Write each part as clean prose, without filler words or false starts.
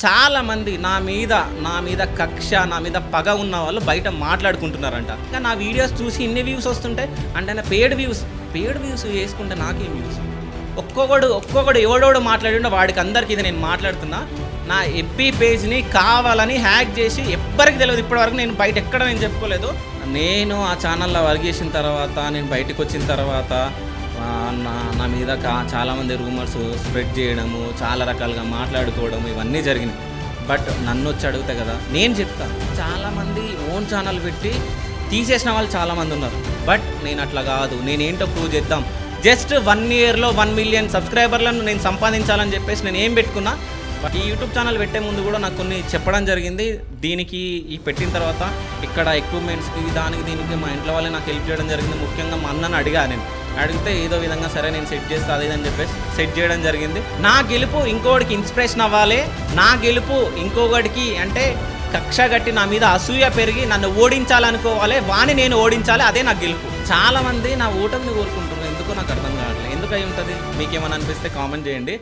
చాలామంది నా మీద కక్ష, నా మీద పగ ఉన్న వాళ్ళు బయట మాట్లాడుకుంటున్నారంట. ఇంకా నా వీడియోస్ చూసి ఇన్ని వ్యూస్ వస్తుంటాయి అంటే పెయిడ్ వ్యూస్ వేసుకుంటే నాకేం వ్యూస్? ఒక్కొక్కడు ఎవడోడు మాట్లాడిండో వాడికి అందరికీ ఇది నేను మాట్లాడుతున్నా. నా ఎఫ్బీ పేజ్ని కావాలని హ్యాక్ చేసి ఎవ్వరికి తెలియదు ఇప్పటివరకు. నేను బయట ఎక్కడ నేను చెప్పుకోలేదు. నేను ఆ ఛానల్లో వర్క్ చేసిన తర్వాత, నేను బయటకు వచ్చిన తర్వాత నా మీద చాలామంది రూమర్స్ స్ప్రెడ్ చేయడము, చాలా రకాలుగా మాట్లాడుకోవడం ఇవన్నీ జరిగినాయి. బట్ నన్ను వచ్చి అడిగితే కదా నేను చెప్తాను. చాలామంది ఓన్ ఛానల్ పెట్టి తీసేసిన వాళ్ళు చాలామంది ఉన్నారు. బట్ నేను అట్లా కాదు. నేనేంటో ప్రూవ్ చేద్దాం. జస్ట్ 1 ఇయర్లో 1 మిలియన్ సబ్స్క్రైబర్లను నేను సంపాదించాలని చెప్పేసి నేను ఏం పెట్టుకున్నా. బట్ ఈ యూట్యూబ్ ఛానల్ పెట్టే ముందు కూడా నాకు కొన్ని చెప్పడం జరిగింది. దీనికి ఈ పెట్టిన తర్వాత ఇక్కడ ఎక్విప్మెంట్స్కి దీనికి మా ఇంట్లో వాళ్ళే నాకు హెల్ప్ చేయడం జరిగింది. ముఖ్యంగా మా అన్నను అడిగితే ఏదో విధంగా సరే నేను సెట్ చేస్తా అది అని చెప్పేసి సెట్ చేయడం జరిగింది. నా గెలుపు ఇంకొకటికి ఇన్స్పిరేషన్ అవ్వాలి. నా గెలుపు ఇంకొకటికి అంటే కక్ష గట్టి నా మీద అసూయ పెరిగి నన్ను ఓడించాలనుకోవాలి. వాణ్ణి నేను ఓడించాలి. అదే నా గెలుపు. చాలామంది నా ఓటమిని కోరుకుంటున్నారు. ఎందుకో నాకు అర్థం కావట్లేదు. ఎందుకు అయి ఉంటుంది? మీకేమైనా అనిపిస్తే కామెంట్ చేయండి.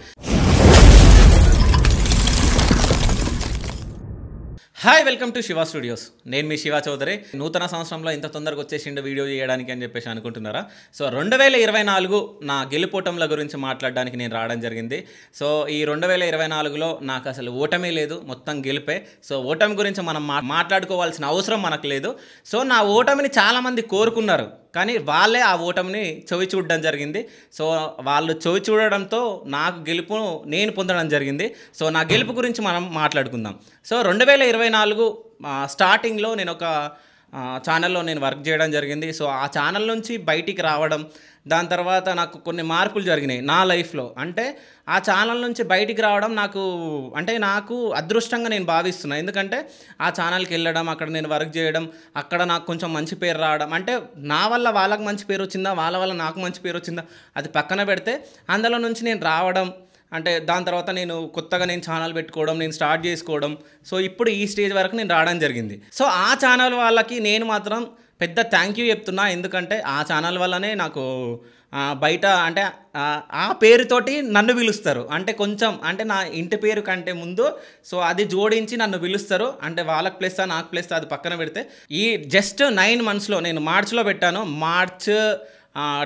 Hi, welcome to Shiva studios. నేను మీ శివ చౌదరి. నూతన సంవత్సరంలో ఇంత తొందరగా వచ్చేసిండు వీడియో చేయడానికి అని చెప్పేసి అనుకుంటున్నారా? సో 2024 నా గెలుపోటంల గురించి మాట్లాడడానికి నేను రావడం జరిగింది. సో ఈ 2024లో నాకు అసలు ఓటమే లేదు, మొత్తం గెలిపే. సో ఓటమి గురించి మనం మాట్లాడుకోవాల్సిన అవసరం మనకు లేదు. సో నా ఓటమిని చాలామంది కోరుకున్నారు, కానీ వాళ్ళే ఆ ఓటమిని చెవి చూడడం జరిగింది. సో వాళ్ళు చెవి చూడడంతో నాకు గెలుపు నేను పొందడం జరిగింది. సో నా గెలుపు గురించి మనం మాట్లాడుకుందాం. సో 2024 స్టార్టింగ్లో నేను ఒక ఛానల్లో నేను వర్క్ చేయడం జరిగింది. సో ఆ ఛానల్ నుంచి బయటికి రావడం, దాని తర్వాత నాకు కొన్ని మార్పులు జరిగినాయి నా లైఫ్లో. అంటే ఆ ఛానల్ నుంచి బయటికి రావడం నాకు అదృష్టంగా నేను భావిస్తున్నాను. ఎందుకంటే ఆ ఛానల్కి వెళ్ళడం, అక్కడ నేను వర్క్ చేయడం, అక్కడ నాకు కొంచెం మంచి పేరు రావడం, అంటే నా వల్ల వాళ్ళకి మంచి పేరు వచ్చిందా, వాళ్ళ వల్ల నాకు మంచి పేరు వచ్చిందా అది పక్కన పెడితే, అందులో నుంచి నేను రావడం, అంటే దాని తర్వాత నేను కొత్తగా నేను ఛానల్ పెట్టుకోవడం, నేను స్టార్ట్ చేసుకోవడం. సో ఇప్పుడు ఈ స్టేజ్ వరకు నేను రావడం జరిగింది. సో ఆ ఛానల్ వాళ్ళకి నేను మాత్రం పెద్ద థ్యాంక్ యూ చెప్తున్నా. ఎందుకంటే ఆ ఛానల్ వల్లనే నాకు బయట అంటే ఆ పేరుతోటి నన్ను పిలుస్తారు. అంటే కొంచెం అంటే నా ఇంటి పేరు కంటే ముందు సో అది జోడించి నన్ను పిలుస్తారు. అంటే వాళ్ళకి ప్లస్ నాకు ప్లస్ అది పక్కన పెడితే ఈ జస్ట్ 9 మంత్స్లో నేను మార్చ్లో పెట్టాను. మార్చ్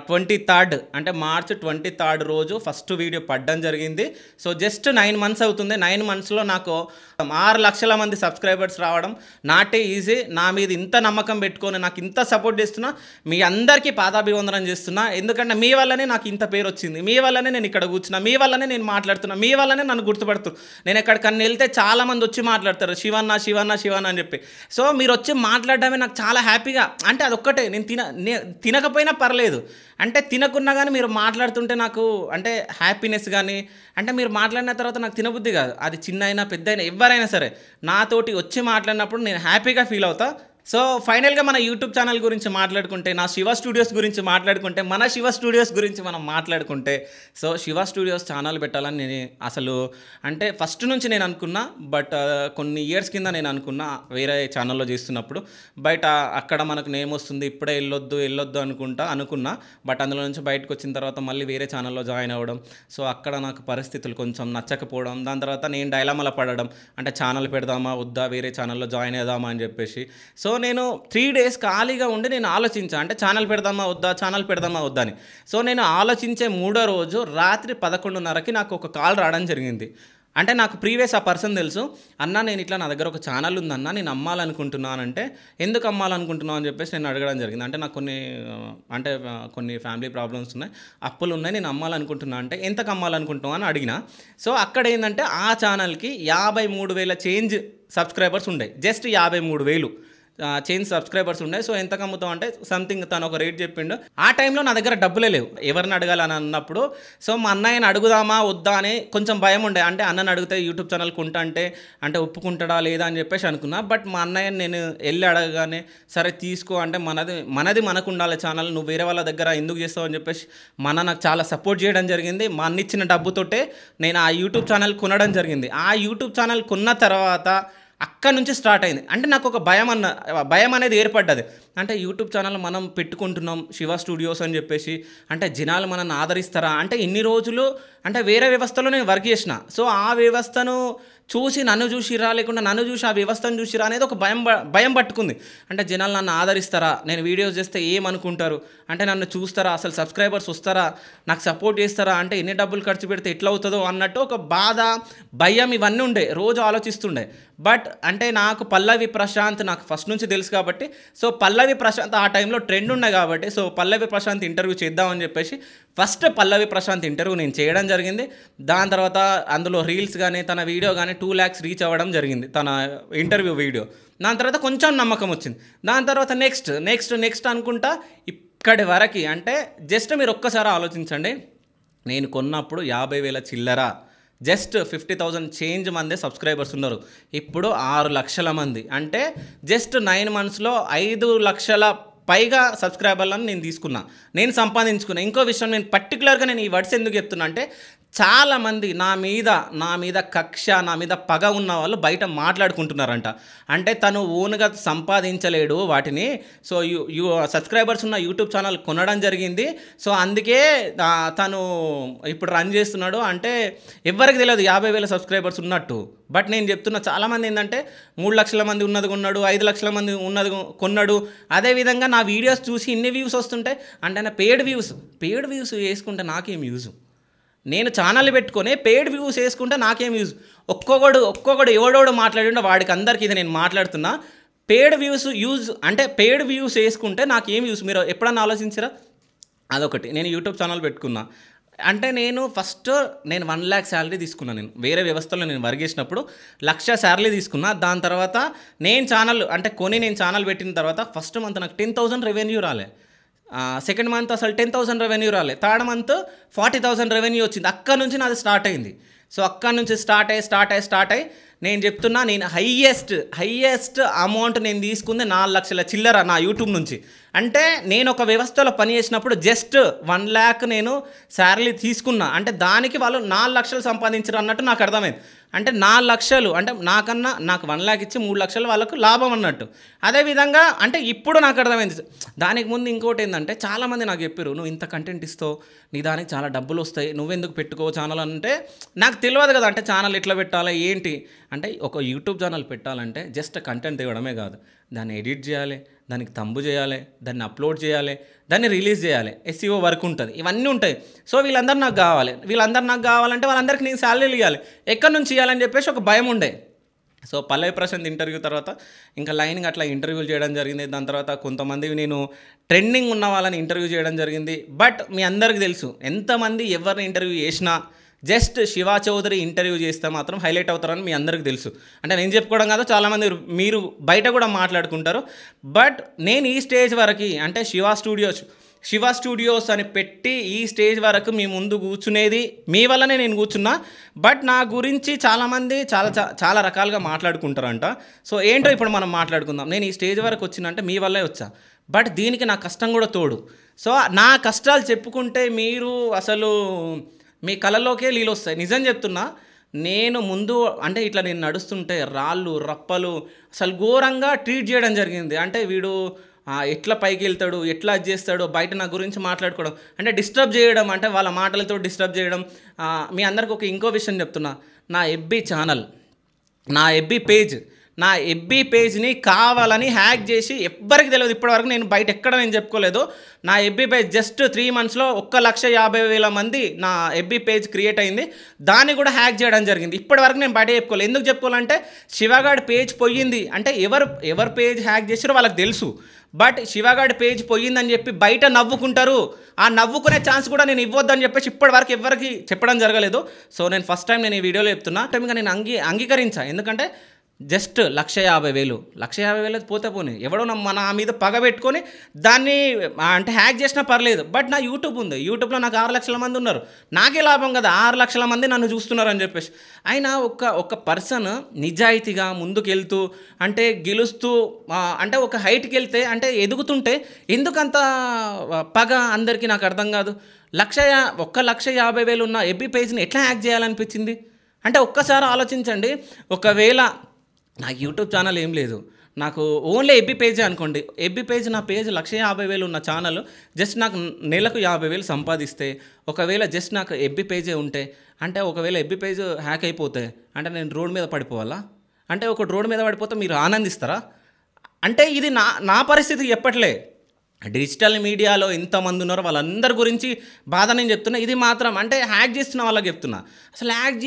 23rd అంటే మార్చ్ 23rd రోజు ఫస్ట్ వీడియో పడడం జరిగింది. సో జస్ట్ 9 మంత్స్ అవుతుంది. 9 మంత్స్లో నాకు 6 లక్షల మంది సబ్స్క్రైబర్స్ రావడం నాటే ఈజీ. నా మీద ఇంత నమ్మకం పెట్టుకొని నాకు ఇంత సపోర్ట్ చేస్తున్నా మీ అందరికీ పాదాభివందనం చేస్తున్నా. ఎందుకంటే మీ వల్లనే నాకు ఇంత పేరు వచ్చింది, మీ వల్లనే నేను ఇక్కడ కూర్చున్నా, మీ వల్లనే నేను మాట్లాడుతున్నా, మీ వల్లనే నన్ను గుర్తుపడుతూ. నేను ఎక్కడికన్నా వెళ్తే చాలామంది వచ్చి మాట్లాడతారు శివన్న శివన్న శివన్న అని చెప్పి. సో మీరు వచ్చి మాట్లాడడమే నాకు చాలా హ్యాపీగా. అంటే అదొక్కటే, నేను తినకపోయినా పర్లేదు, అంటే తినకున్నా కానీ మీరు మాట్లాడుతుంటే నాకు అంటే హ్యాపీనెస్ కానీ, అంటే మీరు మాట్లాడిన తర్వాత నాకు తినబుద్ధి కాదు. అది చిన్న అయినా పెద్ద అయినా ఎవరైనా సరే నాతోటి వచ్చి మాట్లాడినప్పుడు నేను హ్యాపీగా ఫీల్ అవుతా. సో ఫైనల్గా మన యూట్యూబ్ ఛానల్ గురించి మాట్లాడుకుంటే, నా శివ స్టూడియోస్ గురించి మాట్లాడుకుంటే, మన శివ స్టూడియోస్ గురించి మనం మాట్లాడుకుంటే, సో శివ స్టూడియోస్ ఛానల్ పెట్టాలని నేను అసలు అంటే ఫస్ట్ నుంచి నేను అనుకున్నా. బట్ కొన్ని ఇయర్స్ కింద నేను అనుకున్నా వేరే ఛానల్లో చేస్తున్నప్పుడు. బట్ అక్కడ మనకు నేమ్ వస్తుంది, ఇప్పుడే వెళ్ళొద్దు అనుకున్నా. బట్ అందులో నుంచి బయటకు వచ్చిన తర్వాత మళ్ళీ వేరే ఛానల్లో జాయిన్ అవ్వడం, సో అక్కడ నాకు పరిస్థితులు కొంచెం నచ్చకపోవడం, దాని తర్వాత నేను డైలమాలో పడడం, అంటే ఛానల్ పెడదామా వద్దా, వేరే ఛానల్లో జాయిన్ అవుదామా అని చెప్పేసి. సో నేను 3 days ఖాళీగా ఉండి నేను ఆలోచించాను, అంటే ఛానల్ పెడదామా వద్దా అని. సో నేను ఆలోచించే 3వ రోజు రాత్రి 11:30కి నాకు ఒక కాల్ రావడం జరిగింది. అంటే నాకు ప్రీవియస్ ఆ పర్సన్ తెలుసు. అన్న నేను ఇట్లా నా దగ్గర ఒక ఛానల్ ఉందన్న, నేను అమ్మాలనుకుంటున్నానంటే, ఎందుకు అమ్మాలనుకుంటున్నావు అని చెప్పేసి నేను అడగడం జరిగింది. అంటే నాకు కొన్ని ఫ్యామిలీ ప్రాబ్లమ్స్ ఉన్నాయి, అప్పులు ఉన్నాయి, నేను అమ్మాలనుకుంటున్నా అంటే ఎంతకు అమ్మాలనుకుంటున్నావు అని అడిగిన. సో అక్కడ ఏంటంటే ఆ ఛానల్కి 53,000 చేంజ్ సబ్స్క్రైబర్స్ ఉండే, జస్ట్ 53,000 చేంజ్ సబ్స్క్రైబర్స్ ఉండే. సో ఎంతకు అమ్ముతాం అంటే సంథింగ్ తను ఒక రేట్ చెప్పిండు. ఆ టైంలో నా దగ్గర డబ్బులే లేవు, ఎవరిని అడగాలని అన్నప్పుడు. సో మా అన్నయ్యని అడుగుదామా వద్దా అని కొంచెం భయం ఉండే. అంటే అన్నని అడిగితే యూట్యూబ్ ఛానల్ కొంటా అంటే ఒప్పుకుంటాడా లేదా అని చెప్పేసి అనుకున్నా. బట్ మా అన్నయ్యని నేను వెళ్ళి అడగగానే సరే తీసుకో, అంటే మనది మనకు ఉండాలి ఛానల్, నువ్వు వేరే వాళ్ళ దగ్గర ఎందుకు చేస్తావు అని చెప్పేసి నాకు చాలా సపోర్ట్ చేయడం జరిగింది. మా అన్న ఇచ్చిన డబ్బుతోటే నేను ఆ యూట్యూబ్ ఛానల్ కొనడం జరిగింది. ఆ యూట్యూబ్ ఛానల్ కొన్న తర్వాత అక్కడ నుంచి స్టార్ట్ అయింది. అంటే నాకు ఒక భయం అనేది ఏర్పడ్డది. అంటే యూట్యూబ్ ఛానల్ మనం పెట్టుకుంటున్నాం శివ స్టూడియోస్ అని చెప్పేసి, అంటే జనాలు మనల్ని ఆదరిస్తారా, అంటే ఇన్ని రోజులు అంటే వేరే వ్యవస్థలో నేను వర్క్ చేసిన. సో ఆ వ్యవస్థను చూసి నన్ను చూసిరా లేకుండా నన్ను చూసి ఆ వ్యవస్థను చూసిరా అనేది ఒక భయం పట్టుకుంది. అంటే జనాలు నన్ను ఆదరిస్తారా, నేను వీడియోస్ చేస్తే ఏమనుకుంటారు, అంటే నన్ను చూస్తారా, అసలు సబ్స్క్రైబర్స్ వస్తారా, నాకు సపోర్ట్ చేస్తారా, అంటే ఎన్ని డబ్బులు ఖర్చు పెడితే ఎట్లా అవుతుందో అన్నట్టు ఒక బాధ, భయం ఇవన్నీ ఉండే, రోజు ఆలోచిస్తుండే. బట్ అంటే నాకు పల్లవి ప్రశాంత్ నాకు ఫస్ట్ నుంచి తెలుసు కాబట్టి, సో పల్లవి ప్రశాంత్ ఆ టైంలో ట్రెండ్ ఉన్నాయి కాబట్టి, సో పల్లవి ప్రశాంత్ ఇంటర్వ్యూ చేద్దామని చెప్పేసి ఫస్ట్ పల్లవి ప్రశాంత్ ఇంటర్వ్యూ నేను చేయడం జరిగింది. దాని తర్వాత అందులో రీల్స్ కానీ తన వీడియో కానీ 2 lakhs రీచ్ అవ్వడం జరిగింది, తన ఇంటర్వ్యూ వీడియో. దాని తర్వాత కొంచెం నమ్మకం వచ్చింది. దాని తర్వాత నెక్స్ట్ అనుకుంటా ఇక్కడి వరకు. అంటే జస్ట్ మీరు ఒక్కసారి ఆలోచించండి, నేను కొన్నప్పుడు 50,000 చిల్లర, జస్ట్ 50,000 చేంజ్ మందే సబ్స్క్రైబర్స్ ఉన్నారు. ఇప్పుడు 6 లక్షల మంది, అంటే జస్ట్ 9 monthsలో 5 లక్షల పైగా సబ్స్క్రైబర్లను నేను తీసుకున్నా, నేను సంపాదించుకున్నా. ఇంకో విషయం, నేను పర్టికులర్గా నేను ఈ వర్డ్స్ ఎందుకు చెప్తున్నా అంటే, చాలామంది నా మీద కక్ష, నా మీద పగ ఉన్న వాళ్ళు బయట మాట్లాడుకుంటున్నారంట. అంటే తను ఓన్గా సంపాదించలేడు వాటిని, సో సబ్స్క్రైబర్స్ ఉన్న యూట్యూబ్ ఛానల్ కొనడం జరిగింది, సో అందుకే తను ఇప్పుడు రన్ చేస్తున్నాడు. అంటే ఎవరికి తెలియదు 50,000 సబ్స్క్రైబర్స్ ఉన్నట్టు. బట్ నేను చెప్తున్నా, చాలామంది ఏంటంటే 3 లక్షల మంది ఉన్నది కొన్నాడు, 5 లక్షల మంది ఉన్నది కొన్నాడు. అదేవిధంగా నా వీడియోస్ చూసి ఇన్ని వ్యూస్ వస్తుంటాయి అంటే, నా పెయిడ్ వ్యూస్ వేసుకుంటే నాకేం యూజ్? నేను ఛానల్ పెట్టుకొని పెయిడ్ వ్యూస్ వేసుకుంటే నాకేం యూజ్? ఒక్కొక్కడు ఎవడోడు మాట్లాడిండో వాడికి అందరికీ ఇది నేను మాట్లాడుతున్నా. పెయిడ్ వ్యూస్ వేసుకుంటే నాకేం యూజ్? మీరు ఎప్పుడన్నా ఆలోచించరా? అదొకటి. నేను యూట్యూబ్ ఛానల్ పెట్టుకున్నా అంటే, నేను 1 lakh శాలరీ తీసుకున్నాను. నేను వేరే వ్యవస్థలో నేను వర్క్ చేసినప్పుడు 1,00,000 శాలరీ తీసుకున్నా. దాని తర్వాత నేను ఛానల్ పెట్టిన తర్వాత ఫస్ట్ మంత్ నాకు 10,000 రెవెన్యూ రాలే, సెకండ్ మంత్ అసలు 10,000 రెవెన్యూ రాలే, థర్డ్ మంత్ 40,000 రెవెన్యూ వచ్చింది. అక్కడ నుంచి నాది స్టార్ట్ అయింది. సో అక్కడ నుంచి స్టార్ట్ అయ్యి నేను చెప్తున్నా, నేను హైయెస్ట్ అమౌంట్ నేను తీసుకుంది 4 లక్షల చిల్లర నా యూట్యూబ్ నుంచి. అంటే నేను ఒక వ్యవస్థలో పని చేసినప్పుడు జస్ట్ 1 lakh నేను శాలరీ తీసుకున్నా, అంటే దానికి వాళ్ళు 4 లక్షలు సంపాదించారు అన్నట్టు నాకు అర్థమైంది. అంటే 4 లక్షలు అంటే నాకు 1 lakh ఇచ్చి 3 లక్షలు వాళ్ళకు లాభం అన్నట్టు. అదేవిధంగా అంటే ఇప్పుడు నాకు అర్థమైంది. దానికి ముందు ఇంకోటి ఏంటంటే, చాలామంది నాకు చెప్పారు, నువ్వు ఇంత కంటెంట్ ఇస్తావు, నీ దానికి చాలా డబ్బులు వస్తాయి, నువ్వెందుకు పెట్టుకో ఛానల్ అంటే, నాకు తెలియదు కదా అంటే ఛానల్ ఎట్లా పెట్టాలి ఏంటి. అంటే ఒక యూట్యూబ్ ఛానల్ పెట్టాలంటే జస్ట్ కంటెంట్ తేవడమే కాదు, దాన్ని ఎడిట్ చేయాలి, దానికి తంబు చేయాలి, దాన్ని అప్లోడ్ చేయాలి, దాన్ని రిలీజ్ చేయాలి, SEO వర్క్ ఉంటుంది, ఇవన్నీ ఉంటాయి. సో వీళ్ళందరూ నాకు కావాలంటే వాళ్ళందరికీ నేను శాలరీలు ఇవ్వాలి, ఎక్కడి నుంచి ఇవ్వాలని చెప్పేసి ఒక భయం ఉండే. సో పల్లవి ప్రశాంత్ ఇంటర్వ్యూ తర్వాత ఇంకా లైన్గా అట్లా ఇంటర్వ్యూలు చేయడం జరిగింది. దాని తర్వాత కొంతమంది నేను ట్రెండింగ్ ఉన్న వాళ్ళని ఇంటర్వ్యూ చేయడం జరిగింది. బట్ మీ అందరికీ తెలుసు, ఎంతమంది ఎవరిని ఇంటర్వ్యూ చేసినా జస్ట్ శివా చౌదరి ఇంటర్వ్యూ చేస్తే మాత్రం హైలైట్ అవుతారని మీ అందరికీ తెలుసు. అంటే నేను చెప్పుకోవడం కాదు, చాలామంది మీరు బయట కూడా మాట్లాడుకుంటారు. బట్ నేను ఈ స్టేజ్ వరకు అంటే శివ స్టూడియోస్ అని పెట్టి ఈ స్టేజ్ వరకు మీ ముందు కూర్చునేది మీ వల్లనే నేను కూర్చున్నా. బట్ నా గురించి చాలామంది చాలా రకాలుగా మాట్లాడుకుంటారంట. సో ఏంటో ఇప్పుడు మనం మాట్లాడుకుందాం. నేను ఈ స్టేజ్ వరకు వచ్చినంటే మీ వల్లే వచ్చా, బట్ దీనికి నా కష్టం కూడా తోడు. సో నా కష్టాలు చెప్పుకుంటే మీరు అసలు మీ కళ్ళలోకే నీళ్ళు వస్తాయి. నిజం చెప్తున్నా, నేను ముందు అంటే ఇట్లా నేను నడుస్తుంటే రాళ్ళు రప్పలు అసలు ఘోరంగా ట్రీట్ చేయడం జరిగింది. అంటే వీడు ఎట్లా పైకి వెళ్తాడు, ఎట్లా అది చేస్తాడు, బయట నా గురించి మాట్లాడుకోవడం, అంటే డిస్టర్బ్ చేయడం, అంటే వాళ్ళ మాటలతో డిస్టర్బ్ చేయడం. మీ అందరికి ఇంకో విషయం చెప్తున్నా, నా FB పేజ్ని కావాలని హ్యాక్ చేసి ఎవ్వరికి తెలియదు ఇప్పటివరకు, నేను బయట ఎక్కడ నేను చెప్పుకోలేదు. నా FB పేజ్ జస్ట్ 3 monthsలో 1,50,000 మంది నా FB పేజ్ క్రియేట్ అయింది, దాన్ని కూడా హ్యాక్ చేయడం జరిగింది. ఇప్పటివరకు నేను బయట చెప్పుకోలేదు. ఎందుకు చెప్పుకోవాలంటే శివగాడి పేజ్ పోయింది అంటే ఎవరు పేజ్ హ్యాక్ చేసారో వాళ్ళకి తెలుసు. బట్ శివగాడి పేజ్ పోయిందని చెప్పి బయట నవ్వుకుంటారు, ఆ నవ్వుకునే ఛాన్స్ కూడా నేను ఇవ్వద్దని చెప్పేసి ఇప్పటివరకు ఎవరికి చెప్పడం జరగలేదు. సో నేను ఫస్ట్ టైం నేను ఈ వీడియోలో చెప్తున్నా, టైంగా నేను అంగీకరించా. ఎందుకంటే జస్ట్ 1,50,000 పోతే పోనీ, ఎవడో నా మీద పగ పెట్టుకొని దాన్ని అంటే హ్యాక్ చేసినా పర్లేదు. బట్ నా యూట్యూబ్ ఉంది, యూట్యూబ్లో నాకు 6 లక్షల మంది ఉన్నారు, నాకే లాభం కదా, 6 లక్షల మంది నన్ను చూస్తున్నారు అని చెప్పేసి. అయినా ఒక పర్సన్ నిజాయితీగా ముందుకెళ్తూ అంటే గెలుస్తూ అంటే ఒక హైట్కి వెళ్తే అంటే ఎదుగుతుంటే ఎందుకంత పగ అందరికీ నాకు అర్థం కాదు. 1,50,000 ఉన్న FB పేజ్ని ఎట్లా హ్యాక్ చేయాలనిపించింది? అంటే ఒక్కసారి ఆలోచించండి. ఒకవేళ నాకు యూట్యూబ్ ఛానల్ ఏం లేదు, నాకు ఓన్లీ ఎబ్బీ పేజే అనుకోండి, ఎబ్బీ పేజ్ నా పేజ్ 1,50,000 ఉన్న ఛానల్ జస్ట్ నాకు నెలకు 50,000 సంపాదిస్తే, ఒకవేళ జస్ట్ నాకు ఎబ్బీ పేజే ఉంటే, అంటే ఒకవేళ ఎబ్బీ పేజ్ హ్యాక్ అయిపోతే అంటే నేను రోడ్ మీద పడిపోవాలా? అంటే ఒక రోడ్ మీద పడిపోతే మీరు ఆనందిస్తారా? అంటే ఇది నా పరిస్థితి చెప్పట్లే. డిజిటల్ మీడియాలో ఎంతమంది ఉన్నారో వాళ్ళందరి గురించి బాధ నేను చెప్తున్నా. ఇది మాత్రం అంటే హ్యాక్ చేస్తున్న వాళ్ళకి చెప్తున్నా. అసలు హ్యాక్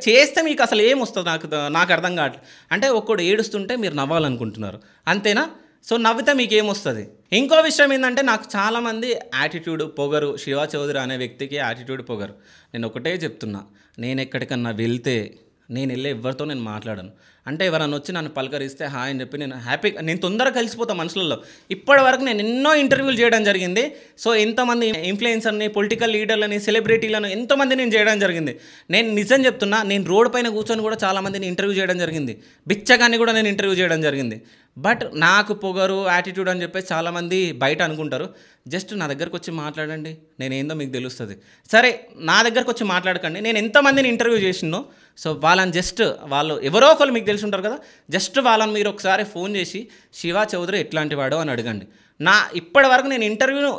చేస్తే మీకు అసలు ఏమొస్తుంది నాకు అర్థం కావట్లేదు. అంటే ఒక్కడు ఏడుస్తుంటే మీరు నవ్వాలనుకుంటున్నారు, అంతేనా? సో నవ్వితే మీకు ఏమొస్తుంది? ఇంకో విషయం ఏంటంటే, నాకు చాలామంది యాటిట్యూడ్ పొగరు, శివ చౌదరి అనే వ్యక్తికి యాటిట్యూడ్ పొగరు. నేను ఒకటే చెప్తున్నా, నేను ఎక్కడికన్నా వెళ్తే నేను వెళ్ళే ఎవరితో నేను మాట్లాడను. అంటే ఎవరన్నా వచ్చి నన్ను పలకరిస్తే హాయ్ అని చెప్పి నేను తొందరగా కలిసిపోతాను మనుషులలో. ఇప్పటి వరకు నేను ఎన్నో ఇంటర్వ్యూలు చేయడం జరిగింది. సో ఎంతమంది ఇన్ఫ్లుయెన్సర్ని, పొలిటికల్ లీడర్లని, సెలబ్రిటీలను ఎంతోమంది నేను చేయడం జరిగింది. నేను నిజం చెప్తున్నా, నేను రోడ్ పైన కూర్చొని కూడా చాలామందిని ఇంటర్వ్యూ చేయడం జరిగింది. బిచ్చగాన్ని కూడా నేను ఇంటర్వ్యూ చేయడం జరిగింది. బట్ నాకు పొగరు, యాటిట్యూడ్ అని చెప్పేసి చాలామంది బయట అనుకుంటారు. జస్ట్ నా దగ్గరకు వచ్చి మాట్లాడండి, నేనేందో మీకు తెలుస్తుంది. సరే, నా దగ్గరకు వచ్చి మాట్లాడకండి. నేను ఎంతమందిని ఇంటర్వ్యూ చేసినో, సో వాళ్ళని జస్ట్ వాళ్ళు ఎవరో ఒకరు మీకు తెలిసి ఉంటారు కదా, జస్ట్ వాళ్ళని మీరు ఒకసారి ఫోన్ చేసి శివ చౌదరి ఎట్లాంటి వాడో అని అడగండి. ఇప్పటి వరకు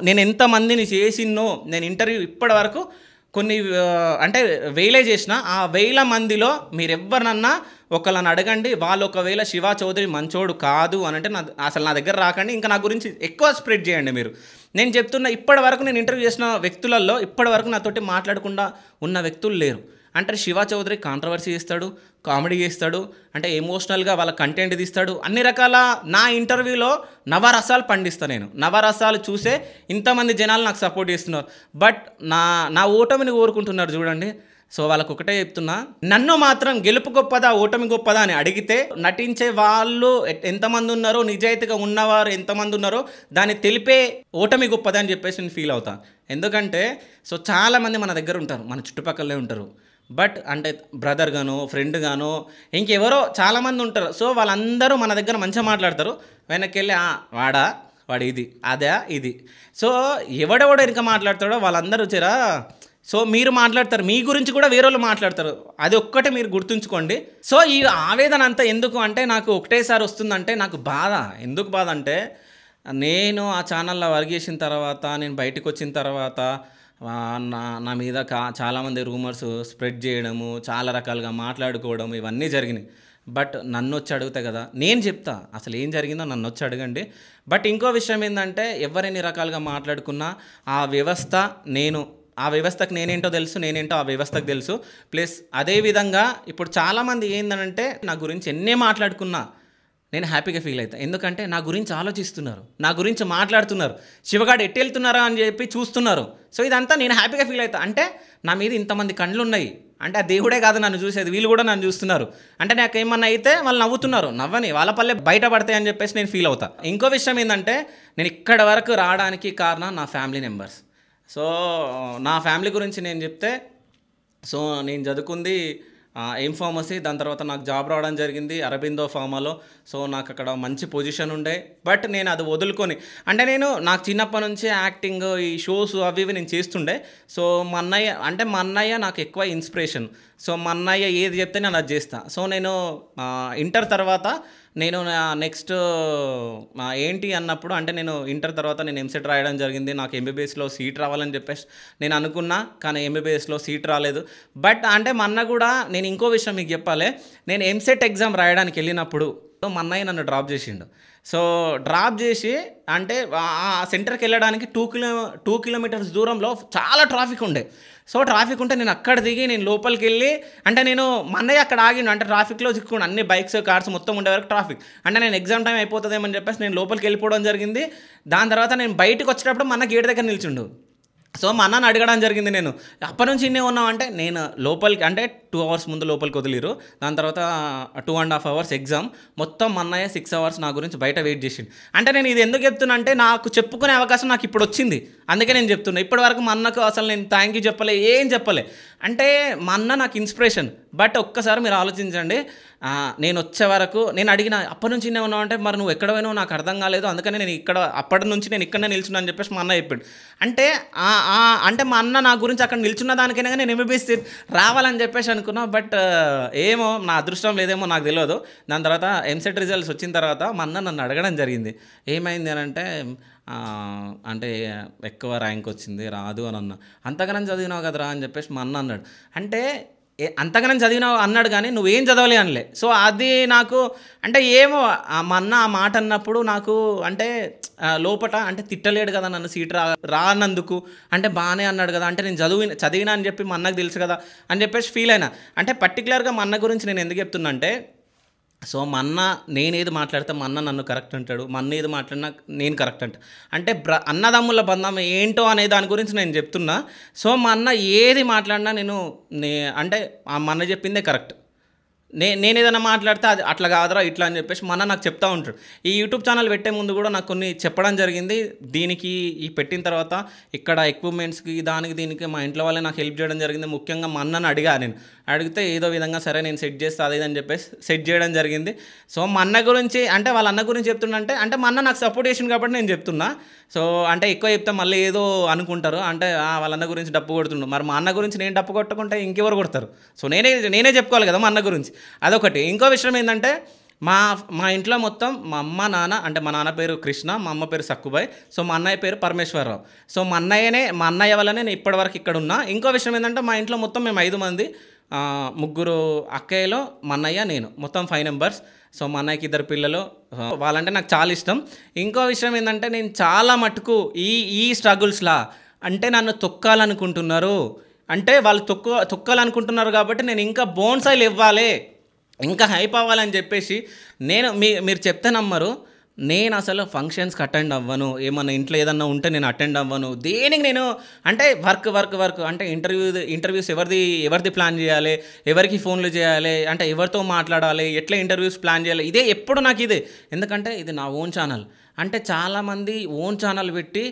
నేను ఎంతమందిని చేసినో, నేను ఇంటర్వ్యూ ఇప్పటి వరకు కొన్ని అంటే వేలే చేసిన, ఆ 1000 మందిలో మీరు ఎవరినన్నా ఒకళ్ళని అడగండి. వాళ్ళు ఒకవేళ శివ చౌదరి మంచోడు కాదు అని అంటే అసలు నా దగ్గర రాకండి. ఇంకా నా గురించి ఎక్కువ స్ప్రెడ్ చేయండి మీరు. నేను చెప్తున్నా, ఇప్పటి వరకు నేను ఇంటర్వ్యూ చేసిన వ్యక్తులలో ఇప్పటి వరకు నాతోటి మాట్లాడకుండా ఉన్న వ్యక్తులు లేరు. అంటే శివ చౌదరి కాంట్రవర్సీ చేస్తాడు, కామెడీ చేస్తాడు, అంటే ఎమోషనల్గా వాళ్ళ కంటెంట్ తీస్తాడు, అన్ని రకాల. నా ఇంటర్వ్యూలో నవరసాలు పండిస్తాను నేను. నవరసాలు చూసే ఇంతమంది జనాలు నాకు సపోర్ట్ చేస్తున్నారు. బట్ నా ఓటమిని కోరుకుంటున్నారు చూడండి. సో వాళ్ళకు ఒకటే చెప్తున్నా, నన్ను మాత్రం గెలుపు గొప్పదా ఓటమి గొప్పదా అని అడిగితే, నటించే వాళ్ళు ఎంతమంది ఉన్నారో, నిజాయితీగా ఉన్నవారు ఎంతమంది ఉన్నారో దాన్ని తెలిపే ఓటమి గొప్పదా అని చెప్పేసి నేను ఫీల్ అవుతాను. ఎందుకంటే సో చాలామంది మన దగ్గర ఉంటారు, మన చుట్టుపక్కలే ఉంటారు. బట్ అంటే బ్రదర్ గానో, ఫ్రెండ్ గానో, ఇంకెవరో చాలామంది ఉంటారు. సో వాళ్ళందరూ మన దగ్గర మంచిగా మాట్లాడతారు. వెనక్కి వెళ్ళి వాడు ఇది అదే ఇది. సో ఎవడెవడో ఇంకా మాట్లాడతాడో వాళ్ళందరూ వచ్చారా. సో మీరు మాట్లాడతారు, మీ గురించి కూడా వేరే వాళ్ళు మాట్లాడతారు. అది ఒక్కటే మీరు గుర్తుంచుకోండి. సో ఈ ఆవేదన అంతా ఎందుకు అంటే, నాకు ఒకటేసారి వస్తుందంటే నాకు బాధ. ఎందుకు బాధ అంటే, నేను ఆ ఛానల్లో వర్క్ చేసిన తర్వాత, నేను బయటకు వచ్చిన తర్వాత నా మీద చాలామంది రూమర్స్ స్ప్రెడ్ చేయడము, చాలా రకాలుగా మాట్లాడుకోవడం, ఇవన్నీ జరిగినాయి. బట్ నన్ను వచ్చి అడిగితే కదా నేను చెప్తా అసలు ఏం జరిగిందో, నన్ను వచ్చి అడగండి. బట్ ఇంకో విషయం ఏంటంటే, ఎవరెన్ని రకాలుగా మాట్లాడుకున్నా ఆ వ్యవస్థకు నేనేంటో తెలుసు, నేనేంటో ఆ వ్యవస్థకు తెలుసు. ప్లస్ అదేవిధంగా ఇప్పుడు చాలామంది ఏంటంటే, నా గురించి ఎన్నే మాట్లాడుకున్నా నేను హ్యాపీగా ఫీల్ అవుతాను. ఎందుకంటే నా గురించి ఆలోచిస్తున్నారు, నా గురించి మాట్లాడుతున్నారు, శివగాడు ఎట్టి వెళ్తున్నారా అని చెప్పి చూస్తున్నారు. సో ఇదంతా నేను హ్యాపీగా ఫీల్ అవుతాను. అంటే నా మీద ఇంతమంది కళ్ళు ఉన్నాయి అంటే, ఆ దేవుడే కాదు నన్ను చూసేది, వీళ్ళు కూడా నన్ను చూస్తున్నారు. అంటే నాకు ఏమన్నా అయితే వాళ్ళు నవ్వుతున్నారు, నవ్వని వాళ్ళ పల్లె బయటపడతాయి అని చెప్పేసి నేను ఫీల్ అవుతాను. ఇంకో విషయం ఏంటంటే, నేను ఇక్కడ వరకు రావడానికి కారణం నా ఫ్యామిలీ మెంబర్స్. సో నా ఫ్యామిలీ గురించి నేను చెప్తే, సో నేను చదువుకుంది ఫార్మసీ, దాని తర్వాత నాకు జాబ్ రావడం జరిగింది అరబిందో ఫార్మాలో. సో నాకు అక్కడ మంచి పొజిషన్ ఉండే. బట్ నేను అది వదులుకొని, అంటే నాకు చిన్నప్పటి నుంచి యాక్టింగ్, ఈ షోస్ అవి ఇవి నేను చేస్తుండే. సో మా అన్నయ్య నాకు ఎక్కువ ఇన్స్పిరేషన్. సో మా అన్నయ్య ఏది చెప్తే నేను అది చేస్తా. సో నేను ఇంటర్ తర్వాత నేను నెక్స్ట్ ఏంటి అన్నప్పుడు, అంటే నేను ఇంటర్ తర్వాత నేను ఎంసెట్ రాయడం జరిగింది. నాకు ఎంబీబీఎస్లో సీట్ రావాలని చెప్పేసి నేను అనుకున్నా, కానీ ఎంబీబీఎస్లో సీట్ రాలేదు. బట్ అంటే మా అన్న కూడా, నేను ఇంకో విషయం మీకు చెప్పాలి, నేను ఎంసెట్ ఎగ్జామ్ రాయడానికి వెళ్ళినప్పుడు మా అన్నయ్య నన్ను డ్రాప్ చేసిండు. సో డ్రాప్ చేసి, అంటే ఆ సెంటర్కి వెళ్ళడానికి 2 కిలోమీటర్స్ దూరంలో చాలా ట్రాఫిక్ ఉండే. సో ట్రాఫిక్ ఉంటే నేను అక్కడ దిగి నేను లోపలికి వెళ్ళి, అంటే మా అన్నయ్య అక్కడ ఆగిండు, అంటే ట్రాఫిక్లో చిక్కుకుండా అన్ని బైక్స్ కార్స్ మొత్తం ఉండే వరకు ట్రాఫిక్, అంటే నేను ఎగ్జామ్ టైం అయిపోతుందేమని చెప్పేసి నేను లోపలికి వెళ్ళిపోవడం జరిగింది. దాని తర్వాత నేను బయటకు వచ్చేటప్పుడు మా అన్న గేట్ దగ్గర నిల్చుండు. సో మా అన్నని అడగడం జరిగింది, నేను అప్పటి నుంచి ఇన్నే ఉన్నాం అంటే, నేను లోపలికి అంటే 2 అవర్స్ ముందు లోపలికి వదిలిరు. దాని తర్వాత 2.5 అవర్స్ ఎగ్జామ్, మొత్తం మా అన్నయ్య 6 అవర్స్ నా గురించి బయట వెయిట్ చేసిండు. అంటే నేను ఇది ఎందుకు చెప్తున్నా అంటే, నాకు చెప్పుకునే అవకాశం నాకు ఇప్పుడు వచ్చింది, అందుకే నేను చెప్తున్నా. ఇప్పటి వరకు మా అన్నకు అసలు నేను థ్యాంక్ యూ చెప్పలే, ఏం చెప్పలే. అంటే మా అన్న నాకు ఇన్స్పిరేషన్. బట్ ఒక్కసారి మీరు ఆలోచించండి, నేను వచ్చే వరకు నేను అడిగిన, అప్పటి నుంచి నేను ఉన్నావు అంటే, మరి నువ్వు ఎక్కడ పోయినావు నాకు అర్థం కాలేదు, అందుకని నేను అప్పటి నుంచి నేను ఇక్కడనే నిల్చున్నా అని చెప్పేసి మా అన్న చెప్పాడు. అంటే అంటే మా అన్న నా గురించి అక్కడ నిల్చున్న దానికైనా నేను ఎంబీబీఎస్ రావాలని చెప్పేసి అనుకున్నాను. అనుకున్నా. బట్ ఏమో నా అదృష్టం లేదేమో నాకు తెలియదు. దాని తర్వాత ఎంసెట్ రిజల్ట్స్ వచ్చిన తర్వాత మా అన్న నన్ను అడగడం జరిగింది, ఏమైంది అని అంటే అంటే ఎక్కువ ర్యాంక్ వచ్చింది రాదు అని అన్నా. అంతగానం చదివినావు కదరా అని చెప్పేసి మా అన్న అన్నాడు. అంటే అంతగానం చదివినావు అన్నాడు కానీ నువ్వేం చదవలే అనలే. సో అది నాకు అంటే ఏమో మా అన్న ఆ మాట అన్నప్పుడు నాకు అంటే లోపట అంటే తిట్టలేడు కదా నన్ను సీట్ రానందుకు, అంటే బాగానే అన్నాడు కదా, అంటే నేను చదివినా అని చెప్పి మా అన్నకు తెలుసు కదా అని చెప్పేసి ఫీల్ అయినా. అంటే పర్టికులర్గా మా అన్న గురించి నేను ఎందుకు చెప్తున్నా అంటే, సో మా అన్న నేనేది మాట్లాడితే మా అన్న నన్ను కరెక్ట్ అంటాడు, మా అన్న ఏది మాట్లాడినా నేను కరెక్ట్ అంటే అన్నదమ్ముల బంధం ఏంటో అనే దాని గురించి నేను చెప్తున్నా. సో మా అన్న ఏది మాట్లాడినా అంటే మా అన్న చెప్పిందే కరెక్ట్. నేను ఏదైనా మాట్లాడితే అది అట్లా కాదురా ఇట్లా అని చెప్పేసి మన నాకు చెప్తా ఉంటాడు. ఈ యూట్యూబ్ ఛానల్ పెట్టే ముందు కూడా నాకు కొన్ని చెప్పడం జరిగింది. దీనికి ఈ పెట్టిన తర్వాత ఇక్కడ ఎక్విప్మెంట్స్కి దీనికి మా ఇంట్లో వాళ్ళే నాకు హెల్ప్ చేయడం జరిగింది. ముఖ్యంగా మా అన్నను నేను అడిగితే ఏదో విధంగా సరే నేను సెట్ చేస్తా అదే అని చెప్పేసి సెట్ చేయడం జరిగింది. సో మా అన్న గురించి అంటే వాళ్ళ అన్న గురించి చెప్తున్నా అంటే మా అన్న నాకు సపోర్ట్ చేసింది కాబట్టి నేను చెప్తున్నా. సో అంటే ఎక్కువ చెప్తే మళ్ళీ ఏదో అనుకుంటారు, అంటే వాళ్ళ అన్న గురించి డప్పు కొడుతుండు. మరి మా అన్న గురించి నేను డప్పు కొట్టుకుంటే ఇంకెవరు కొడతారు? సో నేనే చెప్పుకోవాలి కదా మా అన్న గురించి. అదొకటి. ఇంకో విషయం ఏంటంటే మా ఇంట్లో మొత్తం మా అమ్మ నాన్న, అంటే మా నాన్న పేరు కృష్ణ, మా అమ్మ పేరు సక్కుబాయ్, సో మా అన్నయ్య పేరు పరమేశ్వరరావు. సో మా అన్నయ్య వల్లనే నేను ఇప్పటివరకు ఇక్కడ ఉన్నా. ఇంకో విషయం ఏంటంటే మా ఇంట్లో మొత్తం మేము 5 మంది, 3 అక్కయ్యలో మా అన్నయ్య నేను, మొత్తం 5 మెంబర్స్. సో మా అన్నయ్యకి 2 పిల్లలు, వాళ్ళంటే నాకు చాలా ఇష్టం. ఇంకో విషయం ఏంటంటే నేను చాలా మటుకు ఈ స్ట్రగుల్స్లా అంటే నన్ను తొక్కాలనుకుంటున్నారు, అంటే వాళ్ళు తొక్కాలనుకుంటున్నారు కాబట్టి నేను ఇంకా బోన్సైలు ఇవ్వాలి, ఇంకా హైప్ అవ్వాలని చెప్పేసి మీరు చెప్తే నమ్మరు, నేను అసలు ఫంక్షన్స్కి అటెండ్ అవ్వను, ఏమన్నా ఇంట్లో ఏదన్నా ఉంటే నేను అటెండ్ అవ్వను. దేనికి నేను అంటే వర్క్ అంటే ఇంటర్వ్యూస్ ఎవరిది ప్లాన్ చేయాలి, ఎవరికి ఫోన్లు చేయాలి, అంటే ఎవరితో మాట్లాడాలి, ఎట్లా ఇంటర్వ్యూస్ ప్లాన్ చేయాలి, ఇదే ఎప్పుడు నాకు ఇదే. ఎందుకంటే ఇది నా ఓన్ ఛానల్. అంటే చాలామంది ఓన్ ఛానల్ పెట్టి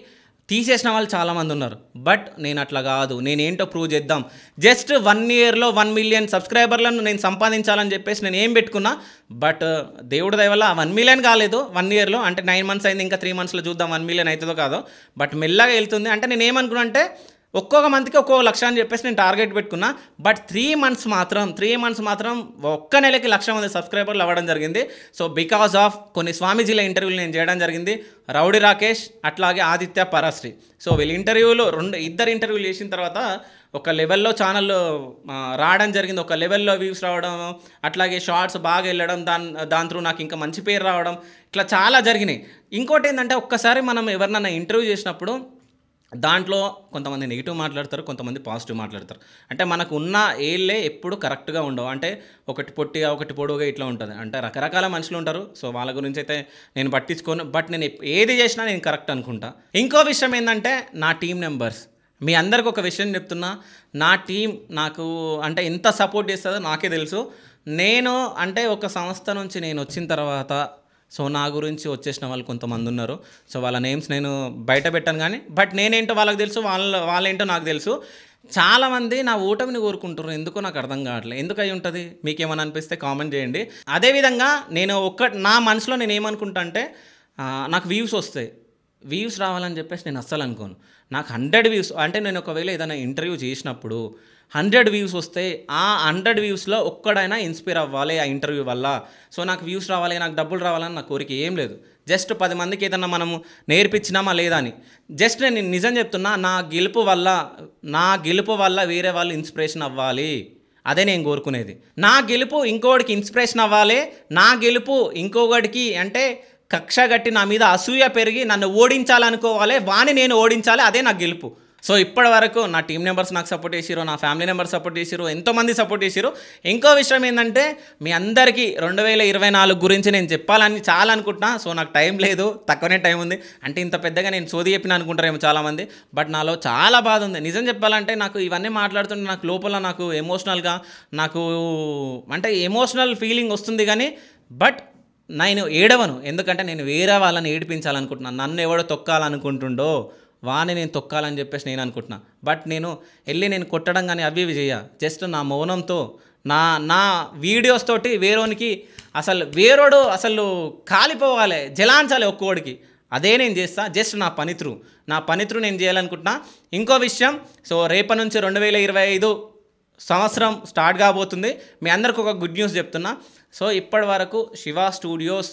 తీసేసిన వాళ్ళు చాలామంది ఉన్నారు. బట్ నేను అట్లా కాదు, నేనేంటో ప్రూవ్ చేద్దాం. జస్ట్ 1 ఇయర్లో 1 మిలియన్ సబ్స్క్రైబర్లను నేను సంపాదించాలని చెప్పేసి నేను ఏం పెట్టుకున్నా. బట్ దేవుడి దయ వల్ల 1 మిలియన్ కాలేదు 1 ఇయర్లో, అంటే 9 మంత్స్ అయింది, ఇంకా 3 మంత్స్లో చూద్దాం 1 మిలియన్ అవుతుందో కాదో. బట్ మెల్లగా వెళ్తుంది. అంటే నేను ఏమనుకున్నా అంటే ఒక్కొక్క మంత్కి ఒక్కొక్క లక్ష అని చెప్పేసి నేను టార్గెట్ పెట్టుకున్నా. బట్ 3 మంత్స్ మాత్రం ఒక్క నెలకి 1,00,000 మంది సబ్స్క్రైబర్లు అవ్వడం జరిగింది. సో బికాస్ ఆఫ్ కొన్ని స్వామీజీల ఇంటర్వ్యూలు నేను చేయడం జరిగింది, రౌడీ రాకేష్ అట్లాగే ఆదిత్య పరాశ్రీ. సో వీళ్ళు ఇద్దరు ఇంటర్వ్యూలు చేసిన తర్వాత ఒక లెవెల్లో ఛానల్ రావడం జరిగింది, ఒక లెవెల్లో వ్యూస్ రావడం, అట్లాగే షార్ట్స్ బాగా వెళ్ళడం, దాని త్రూ నాకు ఇంకా మంచి పేరు రావడం, ఇట్లా చాలా జరిగినాయి. ఇంకోటి ఏంటంటే ఒక్కసారి మనం ఎవరినైనా ఇంటర్వ్యూ చేసినప్పుడు దాంట్లో కొంతమంది నెగిటివ్ మాట్లాడతారు, కొంతమంది పాజిటివ్ మాట్లాడతారు. అంటే మనకు ఉన్న ఏళ్ళే ఎప్పుడు కరెక్ట్గా ఉండవు, అంటే ఒకటి పొట్టిగా ఒకటి పొడువుగా ఇట్లా ఉంటుంది. అంటే రకరకాల మనుషులు ఉంటారు. సో వాళ్ళ గురించి అయితే నేను పట్టించుకోను. బట్ నేను ఏది చేసినా నేను కరెక్ట్ అనుకుంటా. ఇంకో విషయం ఏంటంటే నా టీం మెంబర్స్, మీ అందరికి ఒక విషయం చెప్తున్నా, నా టీం నాకు అంటే ఎంత సపోర్ట్ చేస్తుందో నాకే తెలుసు. నేను అంటే ఒక సంస్థ నుంచి నేను వచ్చిన తర్వాత సో నా గురించి వచ్చేసిన వాళ్ళు కొంతమంది ఉన్నారు. సో వాళ్ళ నేమ్స్ నేను బయట పెట్టాను కానీ బట్ నేనేంటో వాళ్ళకి తెలుసు, వాళ్ళేంటో నాకు తెలుసు. చాలామంది నా ఓటమిని కోరుకుంటారు, ఎందుకో నాకు అర్థం కావట్లేదు. ఎందుకు అయి ఉంటుంది? మీకేమని అనిపిస్తే కామెంట్ చేయండి. అదేవిధంగా నేను నా మనసులో నేను ఏమనుకుంటా అంటే నాకు వ్యూస్ రావాలని చెప్పేసి నేను అస్సలు అనుకోను. నాకు 100 వ్యూస్ అంటే నేను ఒకవేళ ఏదైనా ఇంటర్వ్యూ చేసినప్పుడు 100 వ్యూస్ వస్తే ఆ 100 వ్యూస్లో ఒక్కడైనా ఇన్స్పైర్ అవ్వాలి ఆ ఇంటర్వ్యూ వల్ల. సో నాకు వ్యూస్ రావాలి, నాకు డబ్బులు రావాలని నా కోరిక ఏం లేదు. జస్ట్ 10 మందికి ఏదన్నా మనము నేర్పించినామా లేదా అని. జస్ట్ నేను నిజం చెప్తున్నా, నా గెలుపు వల్ల వేరే వాళ్ళు ఇన్స్పిరేషన్ అవ్వాలి, అదే నేను కోరుకునేది. నా గెలుపు ఇంకొకటికి ఇన్స్పిరేషన్ అవ్వాలి, నా గెలుపు ఇంకొకటికి అంటే కక్ష గట్టి నా మీద అసూయ పెరిగి నన్ను ఓడించాలనుకోవాలి, వాణ్ణి నేను ఓడించాలి, అదే నాకు గెలుపు. సో ఇప్పటి వరకు నా టీం మెంబర్స్ నాకు సపోర్ట్ చేసిరు, నా ఫ్యామిలీ మెంబర్స్ సపోర్ట్ చేసిరు, ఎంతోమంది సపోర్ట్ చేసిరు. ఇంకో విషయం ఏంటంటే మీ అందరికీ 2024 గురించి నేను చెప్పాలని చాలా అనుకుంటున్నా. సో నాకు టైం లేదు, తక్కువనే టైం ఉంది. అంటే ఇంత పెద్దగా నేను సోది చెప్పిన అనుకుంటారేమో చాలామంది, బట్ నాలో చాలా బాధ ఉంది. నిజం చెప్పాలంటే నాకు ఇవన్నీ మాట్లాడుతుంటే నాకు లోపల నాకు ఎమోషనల్గా అంటే ఎమోషనల్ ఫీలింగ్ వస్తుంది. కానీ బట్ నేను ఏడవను, ఎందుకంటే నేను వేరే వాళ్ళని ఏడిపించాలనుకుంటున్నాను. నన్ను ఎవడో తొక్కాలనుకుంటుండో వాని నేను తొక్కాలని చెప్పేసి నేను అనుకుంటున్నా. బట్ నేను కొట్టడం కానీ అవి చేయ, జస్ట్ నా మౌనంతో నా వీడియోస్ తోటి వేరోనికి వేరోడు కాలిపోవాలి, జలాంచాలి ఒక్కోడికి, అదే నేను చేస్తా. జస్ట్ నా పనిత్రు నేను చేయాలనుకుంటున్నా. ఇంకో విషయం, సో రేపటి నుంచి 2025 సంవత్సరం స్టార్ట్ కాబోతుంది. మీ అందరికి ఒక గుడ్ న్యూస్ చెప్తున్నా. సో ఇప్పటి వరకు శివ స్టూడియోస్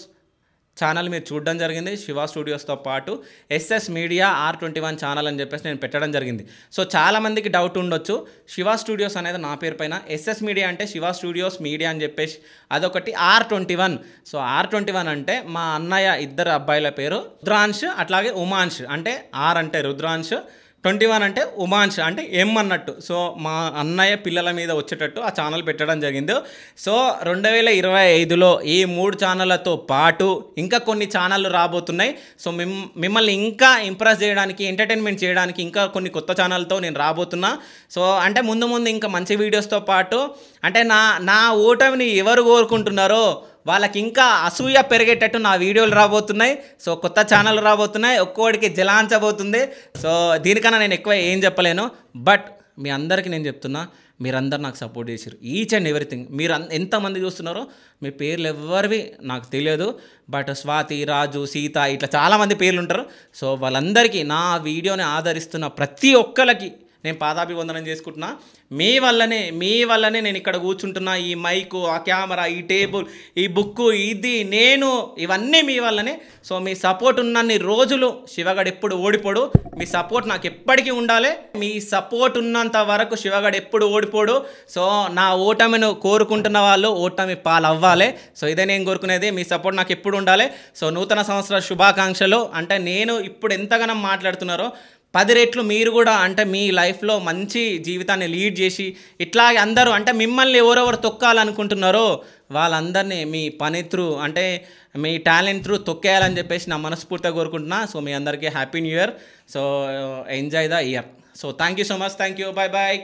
ఛానల్ మీరు చూడడం జరిగింది. శివ స్టూడియోస్తో పాటు ఎస్ఎస్ మీడియా R21 ఛానల్ అని చెప్పేసి నేను పెట్టడం జరిగింది. సో చాలామందికి డౌట్ ఉండొచ్చు, శివ స్టూడియోస్ అనేది నా పేరు పైన, ఎస్ఎస్ మీడియా అంటే శివ స్టూడియోస్ మీడియా అని చెప్పేసి అదొకటి, R21. సో R21 అంటే మా అన్నయ్య ఇద్దరు అబ్బాయిల పేరు, రుద్రాంశ్ అట్లాగే ఉమాంశ్. అంటే R అంటే రుద్రాంశ్, 21 అంటే ఉమాంశ్ అంటే ఎం అన్నట్టు. సో మా అన్నయ్య పిల్లల మీద వచ్చేటట్టు ఆ ఛానల్ పెట్టడం జరిగింది. సో 2025లో ఈ 3 ఛానళ్ళతో పాటు ఇంకా కొన్ని ఛానళ్ళు రాబోతున్నాయి. సో మిమ్మల్ని ఇంకా ఇంప్రెస్ చేయడానికి, ఎంటర్టైన్మెంట్ చేయడానికి ఇంకా కొన్ని కొత్త ఛానల్తో నేను రాబోతున్నా. సో అంటే ముందు ఇంకా మంచి వీడియోస్తో పాటు అంటే నా ఓటమిని ఎవరు కోరుకుంటున్నారో వాళ్ళకి ఇంకా అసూయ పెరిగేటట్టు నా వీడియోలు రాబోతున్నాయి. సో కొత్త ఛానల్ రాబోతున్నాయి, ఒక్కోడికి జలాంచబోతుంది. సో దీనికన్నా నేను ఎక్కువ ఏం చెప్పలేను. బట్ మీ అందరికీ నేను చెప్తున్నా, మీరందరూ నాకు సపోర్ట్ చేశారు. Each and everything. మీరు ఎంతమంది చూస్తున్నారో మీ పేర్లు ఎవరివి నాకు తెలియదు. బట్ స్వాతి, రాజు, సీత ఇట్లా చాలామంది పేర్లు ఉంటారు. సో వాళ్ళందరికీ నా వీడియోని ఆదరిస్తున్న ప్రతి ఒక్కరికి నేను పాదాభివందనం చేసుకుంటున్నా. మీ వల్లనే నేను ఇక్కడ కూర్చుంటున్నా. ఈ మైకు, ఆ కెమెరా, ఈ టేబుల్, ఈ బుక్కు, నేను ఇవన్నీ మీ వల్లనే. సో మీ సపోర్ట్ ఉన్నన్ని రోజులు శివగాడు ఎప్పుడు ఓడిపోడు. మీ సపోర్ట్ నాకు ఎప్పటికీ ఉండాలి. మీ సపోర్ట్ ఉన్నంత వరకు శివగాడు ఎప్పుడు ఓడిపోడు. సో నా ఓటమిని కోరుకుంటున్న వాళ్ళు ఓటమి పాలవ్వాలి. సో ఇదే నేను కోరుకునేది. మీ సపోర్ట్ నాకు ఎప్పుడు ఉండాలి. సో నూతన సంవత్సర శుభాకాంక్షలు. అంటే నేను ఇప్పుడు ఎంతగానో మాట్లాడుతున్నారో 10 రెట్లు మీరు కూడా అంటే మీ లైఫ్లో మంచి జీవితాన్ని లీడ్ చేసి ఇట్లాగే అందరూ అంటే మిమ్మల్ని ఎవరెవరు తొక్కాలనుకుంటున్నారో వాళ్ళందరినీ మీ పని త్రూ అంటే మీ టాలెంట్ త్రూ తొక్కేయాలని చెప్పేసి నా మనస్ఫూర్తిగా కోరుకుంటున్నా. సో మీ అందరికీ happy new year. So enjoy the year. So thank you so much. Thank you. Bye bye.